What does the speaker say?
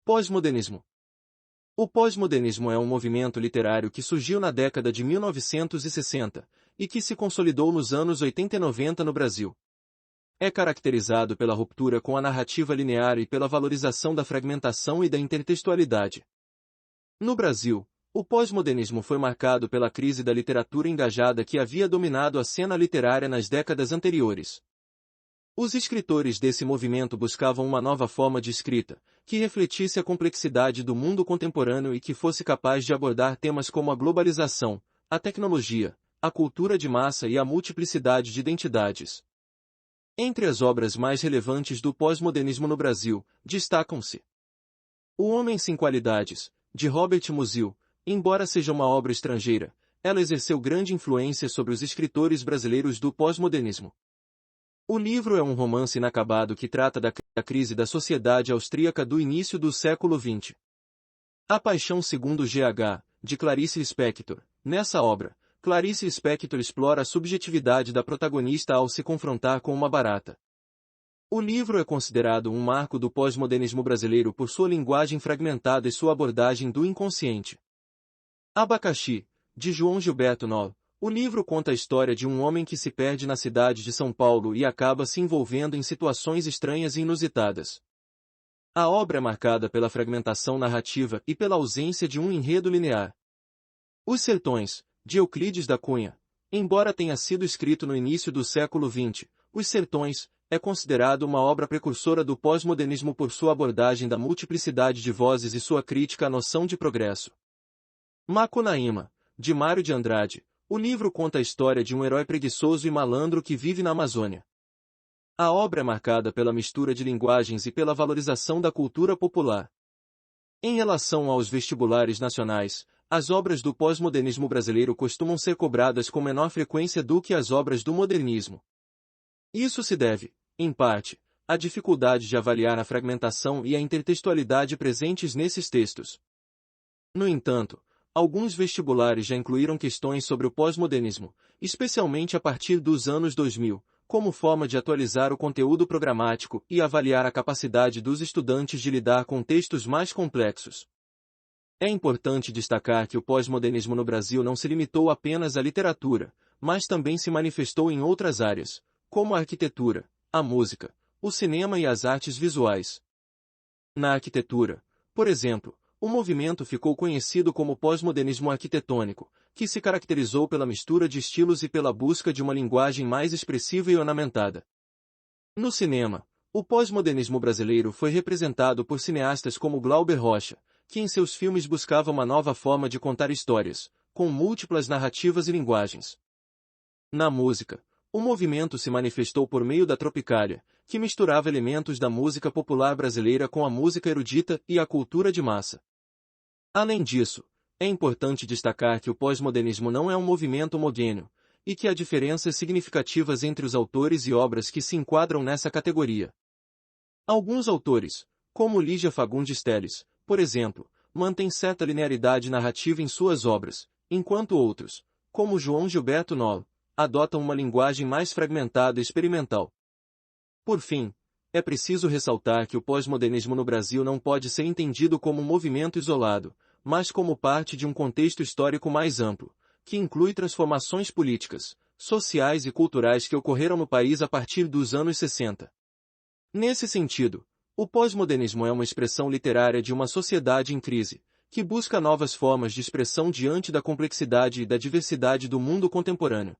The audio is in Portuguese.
Pós-modernismo. O pós-modernismo é um movimento literário que surgiu na década de 1960 e que se consolidou nos anos 80 e 90 no Brasil. É caracterizado pela ruptura com a narrativa linear e pela valorização da fragmentação e da intertextualidade. No Brasil, o pós-modernismo foi marcado pela crise da literatura engajada que havia dominado a cena literária nas décadas anteriores. Os escritores desse movimento buscavam uma nova forma de escrita, que refletisse a complexidade do mundo contemporâneo e que fosse capaz de abordar temas como a globalização, a tecnologia, a cultura de massa e a multiplicidade de identidades. Entre as obras mais relevantes do pós-modernismo no Brasil, destacam-se O Homem Sem Qualidades, de Robert Musil. Embora seja uma obra estrangeira, ela exerceu grande influência sobre os escritores brasileiros do pós-modernismo. O livro é um romance inacabado que trata da crise da sociedade austríaca do início do século XX. A Paixão segundo G.H., de Clarice Lispector. Nessa obra, Clarice Lispector explora a subjetividade da protagonista ao se confrontar com uma barata. O livro é considerado um marco do pós-modernismo brasileiro por sua linguagem fragmentada e sua abordagem do inconsciente. Abacaxi, de João Gilberto Noll. O livro conta a história de um homem que se perde na cidade de São Paulo e acaba se envolvendo em situações estranhas e inusitadas. A obra é marcada pela fragmentação narrativa e pela ausência de um enredo linear. Os Sertões, de Euclides da Cunha. Embora tenha sido escrito no início do século XX, Os Sertões é considerado uma obra precursora do pós-modernismo por sua abordagem da multiplicidade de vozes e sua crítica à noção de progresso. Macunaíma, de Mário de Andrade. O livro conta a história de um herói preguiçoso e malandro que vive na Amazônia. A obra é marcada pela mistura de linguagens e pela valorização da cultura popular. Em relação aos vestibulares nacionais, as obras do pós-modernismo brasileiro costumam ser cobradas com menor frequência do que as obras do modernismo. Isso se deve, em parte, à dificuldade de avaliar a fragmentação e a intertextualidade presentes nesses textos. No entanto, alguns vestibulares já incluíram questões sobre o pós-modernismo, especialmente a partir dos anos 2000, como forma de atualizar o conteúdo programático e avaliar a capacidade dos estudantes de lidar com textos mais complexos. É importante destacar que o pós-modernismo no Brasil não se limitou apenas à literatura, mas também se manifestou em outras áreas, como a arquitetura, a música, o cinema e as artes visuais. Na arquitetura, por exemplo, o movimento ficou conhecido como pós-modernismo arquitetônico, que se caracterizou pela mistura de estilos e pela busca de uma linguagem mais expressiva e ornamentada. No cinema, o pós-modernismo brasileiro foi representado por cineastas como Glauber Rocha, que em seus filmes buscava uma nova forma de contar histórias, com múltiplas narrativas e linguagens. Na música, o movimento se manifestou por meio da Tropicália, que misturava elementos da música popular brasileira com a música erudita e a cultura de massa. Além disso, é importante destacar que o pós-modernismo não é um movimento homogêneo, e que há diferenças significativas entre os autores e obras que se enquadram nessa categoria. Alguns autores, como Lígia Fagundes Telles, por exemplo, mantêm certa linearidade narrativa em suas obras, enquanto outros, como João Gilberto Noll, adotam uma linguagem mais fragmentada e experimental. Por fim, é preciso ressaltar que o pós-modernismo no Brasil não pode ser entendido como um movimento isolado, mas como parte de um contexto histórico mais amplo, que inclui transformações políticas, sociais e culturais que ocorreram no país a partir dos anos 60. Nesse sentido, o pós-modernismo é uma expressão literária de uma sociedade em crise, que busca novas formas de expressão diante da complexidade e da diversidade do mundo contemporâneo.